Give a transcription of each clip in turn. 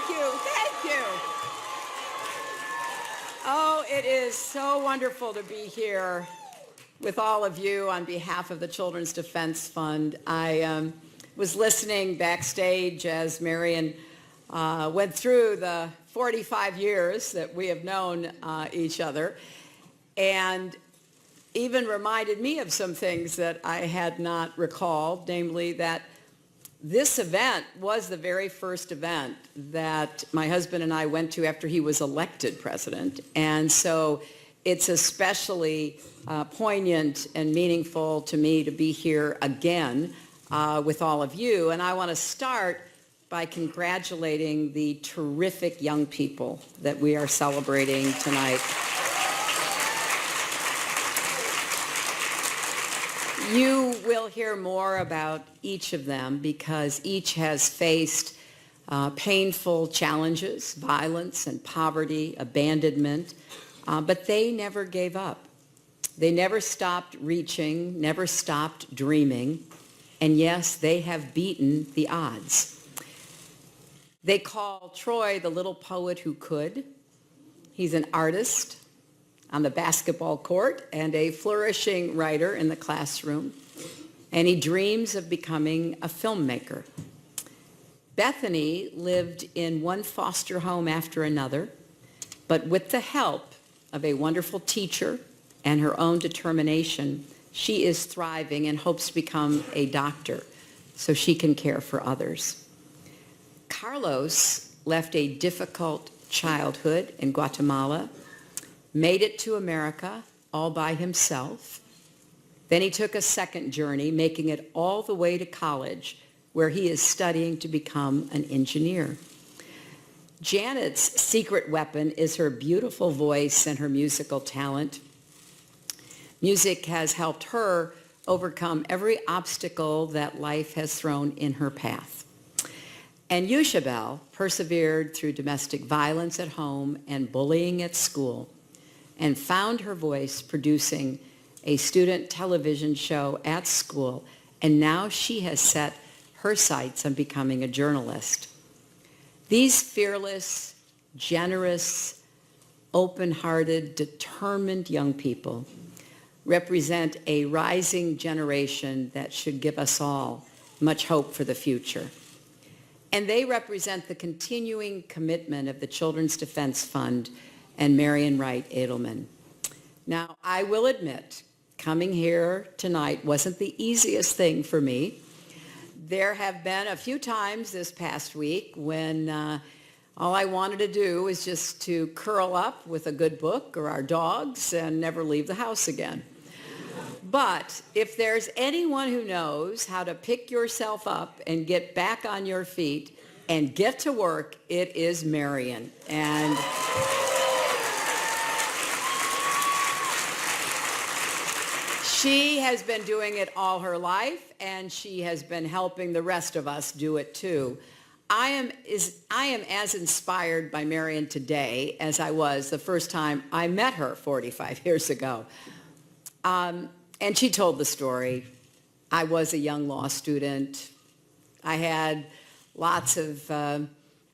Thank you. Thank you. Oh, it is so wonderful to be here with all of you on behalf of the Children's Defense Fund. I was listening backstage as Marion went through the 45 years that we have known each other, and even reminded me of some things that I had not recalled, namely that this event was the very first event that my husband and I went to after he was elected president. And so it's especially poignant and meaningful to me to be here again with all of you. And I want to start by congratulating the terrific young people that we are celebrating tonight. You will hear more about each of them because each has faced painful challenges, violence and poverty, abandonment, but they never gave up. They never stopped reaching, never stopped dreaming, and yes, they have beaten the odds. They call Troy the little poet who could. He's an artist on the basketball court and a flourishing writer in the classroom, and he dreams of becoming a filmmaker. Bethany lived in one foster home after another, but with the help of a wonderful teacher and her own determination, she is thriving and hopes to become a doctor so she can care for others. Carlos left a difficult childhood in Guatemala, made it to America all by himself. Then he took a second journey, making it all the way to college, where he is studying to become an engineer. Janet's secret weapon is her beautiful voice and her musical talent. Music has helped her overcome every obstacle that life has thrown in her path. And Yushabel persevered through domestic violence at home and bullying at school, and found her voice producing a student television show at school, and now she has set her sights on becoming a journalist. These fearless, generous, open-hearted, determined young people represent a rising generation that should give us all much hope for the future. And they represent the continuing commitment of the Children's Defense Fund and Marion Wright Edelman. Now, I will admit, coming here tonight wasn't the easiest thing for me. There have been a few times this past week when all I wanted to do was just to curl up with a good book or our dogs and never leave the house again. But if there's anyone who knows how to pick yourself up and get back on your feet and get to work, it is Marion. And she has been doing it all her life, and she has been helping the rest of us do it too. I am as inspired by Marion today as I was the first time I met her 45 years ago. And she told the story. I was a young law student. I had lots of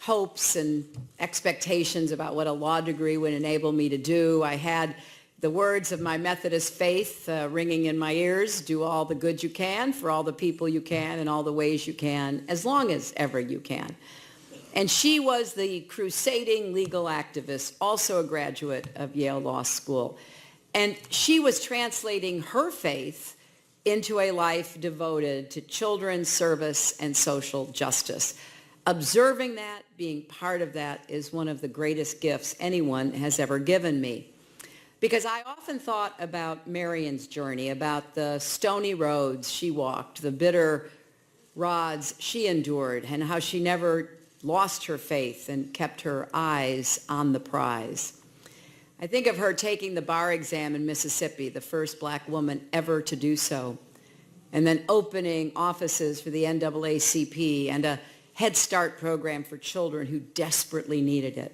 hopes and expectations about what a law degree would enable me to do. I had the words of my Methodist faith ringing in my ears: do all the good you can for all the people you can in all the ways you can, as long as ever you can. And she was the crusading legal activist, also a graduate of Yale Law School. And she was translating her faith into a life devoted to children's service and social justice. Observing that, being part of that, is one of the greatest gifts anyone has ever given me. Because I often thought about Marion's journey, about the stony roads she walked, the bitter rods she endured, and how she never lost her faith and kept her eyes on the prize. I think of her taking the bar exam in Mississippi, the first black woman ever to do so, and then opening offices for the NAACP and a Head Start program for children who desperately needed it.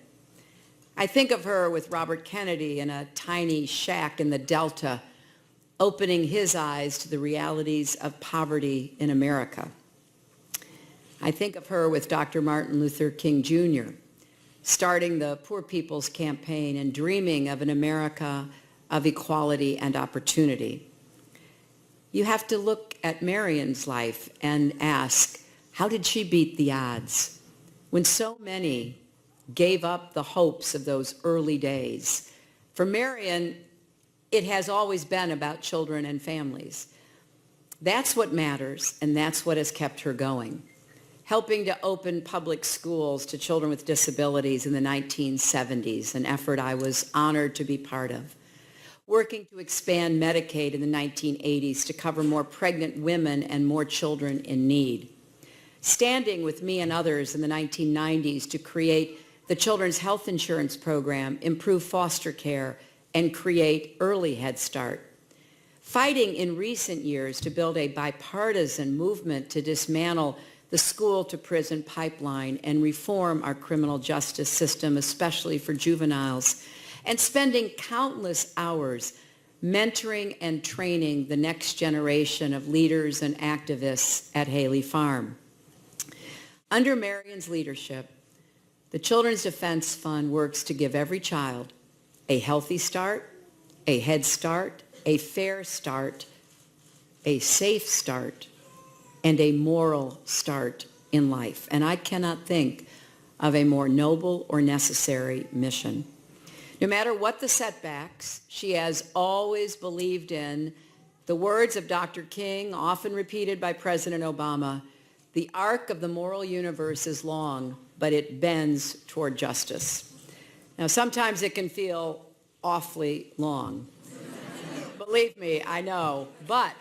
I think of her with Robert Kennedy in a tiny shack in the Delta, opening his eyes to the realities of poverty in America. I think of her with Dr. Martin Luther King Jr., starting the Poor People's Campaign and dreaming of an America of equality and opportunity. You have to look at Marion's life and ask, how did she beat the odds when so many gave up the hopes of those early days? For Marion, it has always been about children and families. That's what matters, and that's what has kept her going. Helping to open public schools to children with disabilities in the 1970s, an effort I was honored to be part of. Working to expand Medicaid in the 1980s to cover more pregnant women and more children in need. Standing with me and others in the 1990s to create the Children's Health Insurance Program, improve foster care, and create Early Head Start. Fighting in recent years to build a bipartisan movement to dismantle the school-to-prison pipeline and reform our criminal justice system, especially for juveniles, and spending countless hours mentoring and training the next generation of leaders and activists at Haley Farm. Under Marion's leadership, the Children's Defense Fund works to give every child a healthy start, a head start, a fair start, a safe start, and a moral start in life. And I cannot think of a more noble or necessary mission. No matter what the setbacks, she has always believed in the words of Dr. King, often repeated by President Obama, the arc of the moral universe is long, but it bends toward justice. Now, sometimes it can feel awfully long. Believe me, I know, but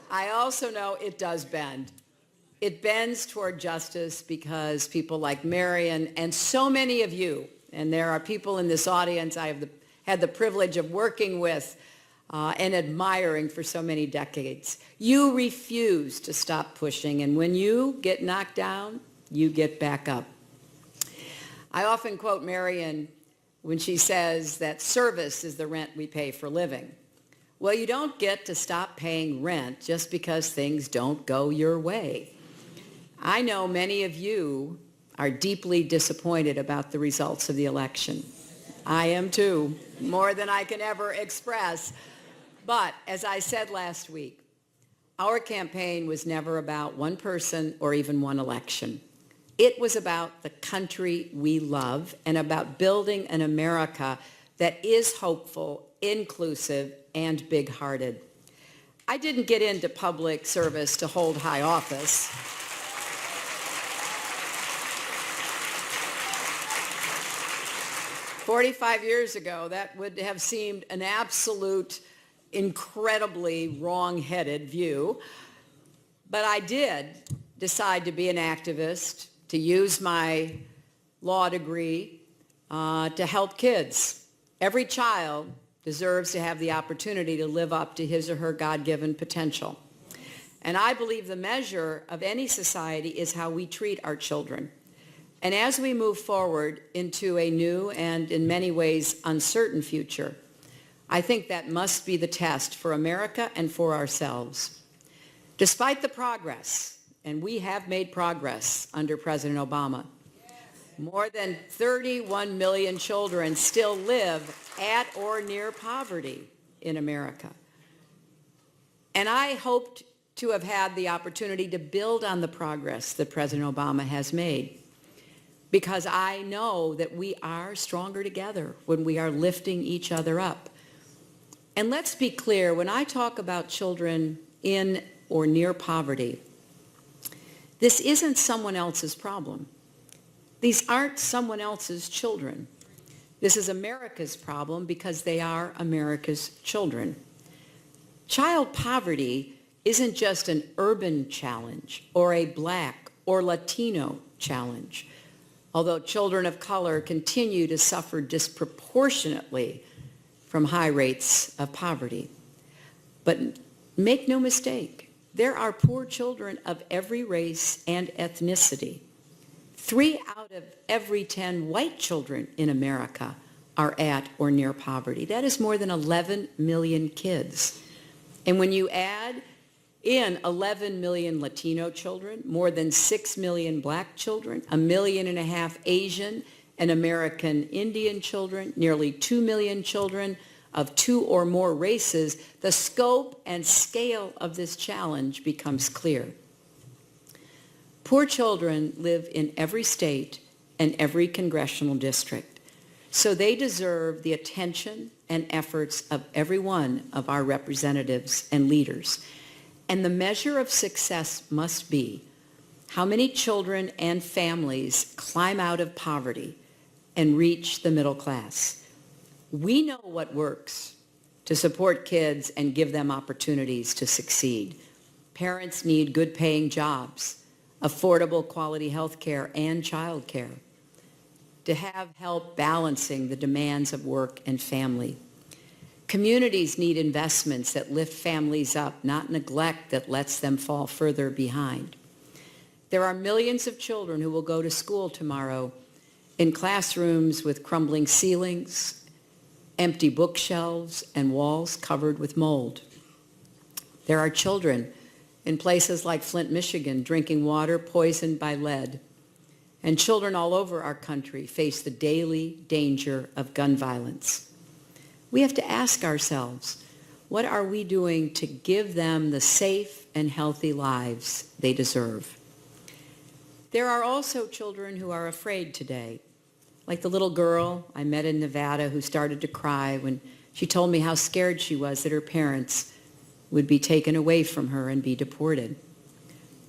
I also know it does bend. It bends toward justice because people like Marion and so many of you, and there are people in this audience I have had the privilege of working with and admiring for so many decades. You refuse to stop pushing, and when you get knocked down, you get back up. I often quote Marion when she says that service is the rent we pay for living. Well, you don't get to stop paying rent just because things don't go your way. I know many of you are deeply disappointed about the results of the election. I am too, more than I can ever express. But as I said last week, our campaign was never about one person or even one election. It was about the country we love and about building an America that is hopeful, inclusive, and big-hearted. I didn't get into public service to hold high office. 45 years ago, that would have seemed an absolute, incredibly wrong-headed view. But I did decide to be an activist, to use my law degree to help kids. Every child deserves to have the opportunity to live up to his or her God-given potential. And I believe the measure of any society is how we treat our children. And as we move forward into a new and in many ways uncertain future, I think that must be the test for America and for ourselves. Despite the progress, and we have made progress under President Obama, more than 31 million children still live at or near poverty in America. And I hoped to have had the opportunity to build on the progress that President Obama has made, because I know that we are stronger together when we are lifting each other up. And let's be clear, when I talk about children in or near poverty, this isn't someone else's problem. These aren't someone else's children. This is America's problem because they are America's children. Child poverty isn't just an urban challenge or a Black or Latino challenge, although children of color continue to suffer disproportionately from high rates of poverty. But make no mistake, there are poor children of every race and ethnicity. 3 out of every 10 white children in America are at or near poverty. That is more than 11 million kids. And when you add in 11 million Latino children, more than 6 million black children, 1.5 million Asian and American Indian children, nearly 2 million children of 2 or more races, the scope and scale of this challenge becomes clear. Poor children live in every state and every congressional district, so they deserve the attention and efforts of every one of our representatives and leaders. And the measure of success must be how many children and families climb out of poverty and reach the middle class. We know what works to support kids and give them opportunities to succeed. Parents need good paying jobs, affordable quality health care and child care, to have help balancing the demands of work and family. Communities need investments that lift families up, not neglect that lets them fall further behind. There are millions of children who will go to school tomorrow in classrooms with crumbling ceilings, empty bookshelves, and walls covered with mold. There are children in places like Flint, Michigan, drinking water poisoned by lead. And children all over our country face the daily danger of gun violence. We have to ask ourselves, what are we doing to give them the safe and healthy lives they deserve? There are also children who are afraid today, like the little girl I met in Nevada who started to cry when she told me how scared she was that her parents would be taken away from her and be deported.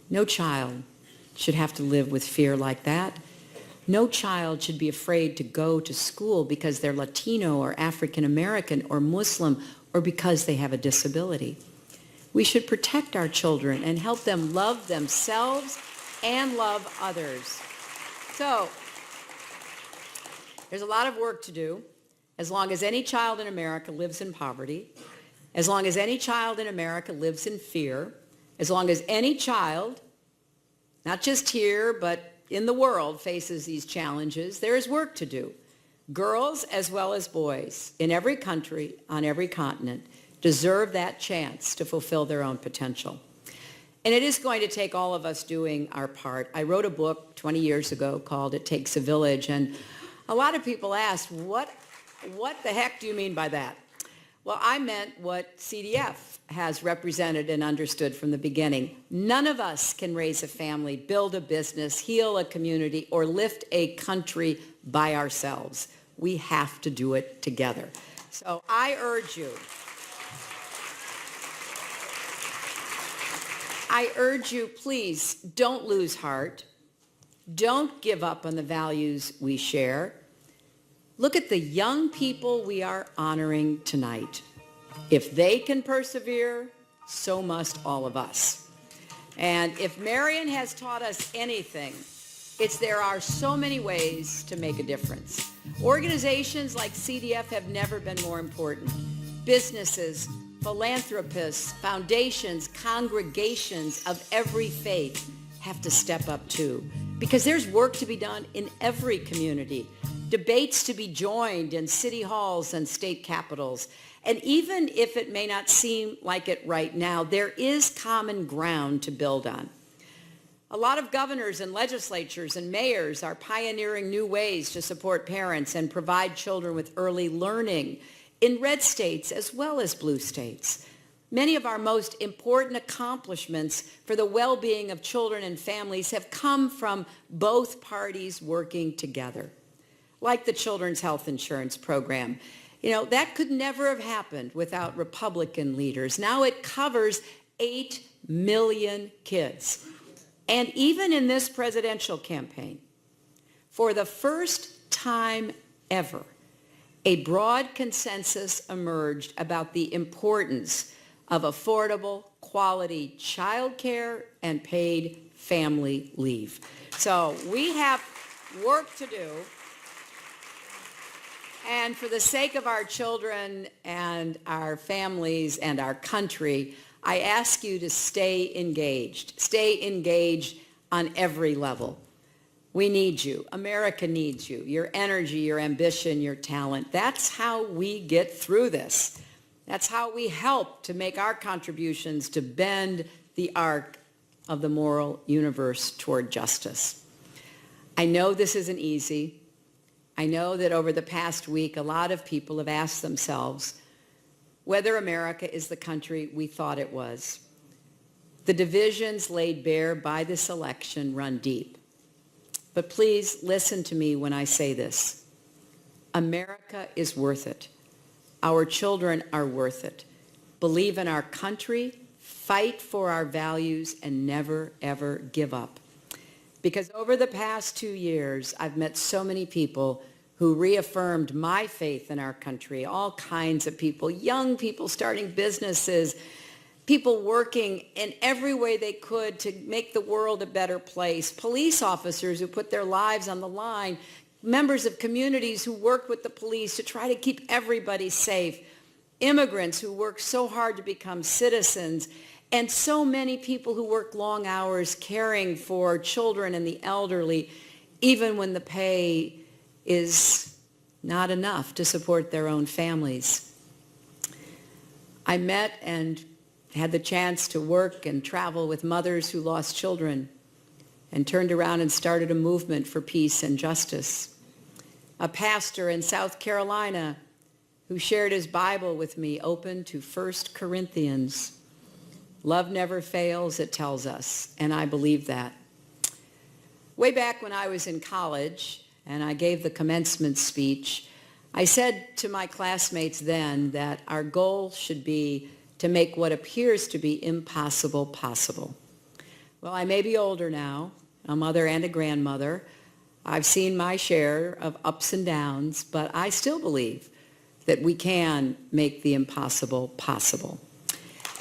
No child should have to live with fear like that. No child should be afraid to go to school because they're Latino or African American or Muslim or because they have a disability. We should protect our children and help them love themselves and love others. So, there's a lot of work to do. As long as any child in America lives in poverty, as long as any child in America lives in fear, as long as any child, not just here, but in the world, faces these challenges, there is work to do. Girls as well as boys in every country, on every continent, deserve that chance to fulfill their own potential. And it is going to take all of us doing our part. I wrote a book 20 years ago called It Takes a Village, and a lot of people asked, what the heck do you mean by that? Well, I meant what CDF has represented and understood from the beginning. None of us can raise a family, build a business, heal a community, or lift a country by ourselves. We have to do it together. So I urge you, please don't lose heart. Don't give up on the values we share. Look at the young people we are honoring tonight. If they can persevere, so must all of us. And if Marion has taught us anything, it's there are so many ways to make a difference. Organizations like CDF have never been more important. Businesses, philanthropists, foundations, congregations of every faith have to step up too, because there's work to be done in every community, debates to be joined in city halls and state capitals. And even if it may not seem like it right now, there is common ground to build on. A lot of governors and legislatures and mayors are pioneering new ways to support parents and provide children with early learning in red states as well as blue states. Many of our most important accomplishments for the well-being of children and families have come from both parties working together, like the Children's Health Insurance Program. That could never have happened without Republican leaders. Now it covers 8 million kids. And even in this presidential campaign, for the first time ever, a broad consensus emerged about the importance of affordable, quality child care and paid family leave. So we have work to do. And for the sake of our children and our families and our country, I ask you to stay engaged. Stay engaged on every level. We need you. America needs you. Your energy, your ambition, your talent. That's how we get through this. That's how we help to make our contributions to bend the arc of the moral universe toward justice. I know this isn't easy. I know that over the past week, a lot of people have asked themselves whether America is the country we thought it was. The divisions laid bare by this election run deep. But please listen to me when I say this. America is worth it. Our children are worth it. Believe in our country, fight for our values, and never, ever give up. Because over the past 2 years, I've met so many people who reaffirmed my faith in our country, all kinds of people, young people starting businesses, people working in every way they could to make the world a better place, police officers who put their lives on the line, members of communities who worked with the police to try to keep everybody safe, immigrants who worked so hard to become citizens, and so many people who work long hours caring for children and the elderly, even when the pay is not enough to support their own families. I met and had the chance to work and travel with mothers who lost children and turned around and started a movement for peace and justice. A pastor in South Carolina who shared his Bible with me, open to 1 Corinthians. Love never fails, it tells us, and I believe that. Way back when I was in college and I gave the commencement speech, I said to my classmates then that our goal should be to make what appears to be impossible possible. Well, I may be older now, a mother and a grandmother. I've seen my share of ups and downs, but I still believe that we can make the impossible possible.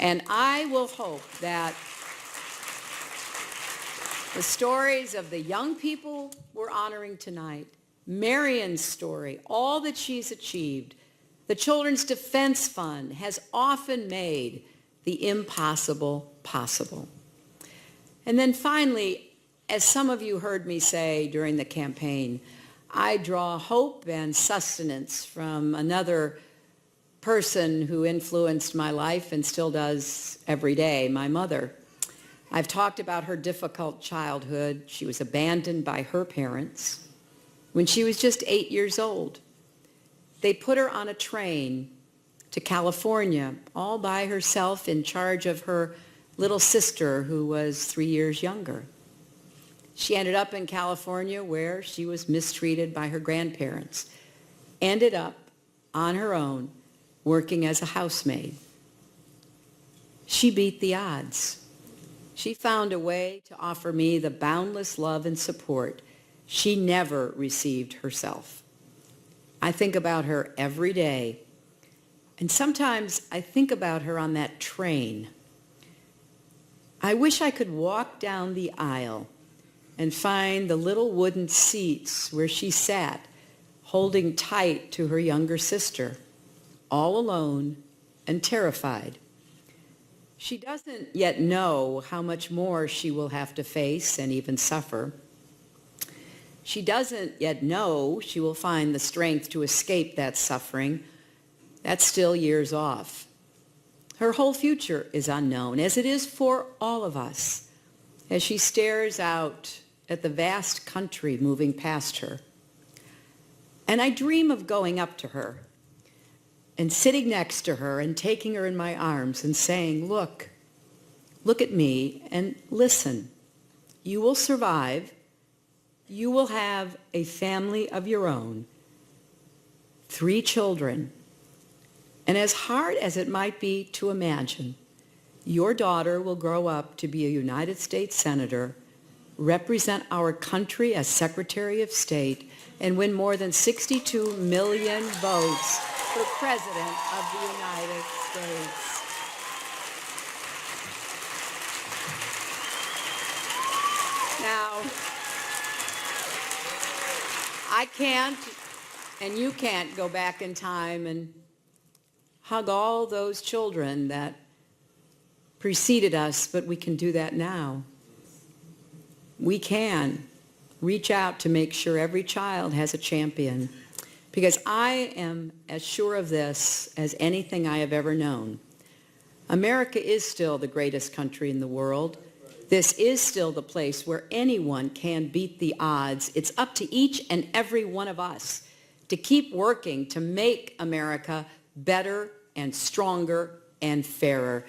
And I will hope that the stories of the young people we're honoring tonight, Marion's story, all that she's achieved, the Children's Defense Fund has often made the impossible possible. And then finally, as some of you heard me say during the campaign, I draw hope and sustenance from another person who influenced my life and still does every day, my mother. I've talked about her difficult childhood. She was abandoned by her parents when she was just 8 years old. They put her on a train to California all by herself in charge of her little sister who was 3 years younger. She ended up in California where she was mistreated by her grandparents, ended up on her own working as a housemaid. She beat the odds. She found a way to offer me the boundless love and support she never received herself. I think about her every day, and sometimes I think about her on that train. I wish I could walk down the aisle and find the little wooden seats where she sat, holding tight to her younger sister, all alone and terrified. She doesn't yet know how much more she will have to face and even suffer. She doesn't yet know she will find the strength to escape that suffering. That's still years off. Her whole future is unknown, as it is for all of us, as she stares out at the vast country moving past her. And I dream of going up to her and sitting next to her and taking her in my arms and saying, look at me and listen. You will survive. You will have a family of your own, 3 children. And as hard as it might be to imagine, your daughter will grow up to be a United States Senator, represent our country as Secretary of State, and win more than 62 million votes for President of the United States. Now, I can't, and you can't go back in time and hug all those children that preceded us, but we can do that now. We can reach out to make sure every child has a champion, because I am as sure of this as anything I have ever known. America is still the greatest country in the world. This is still the place where anyone can beat the odds. It's up to each and every one of us to keep working to make America better and stronger and fairer.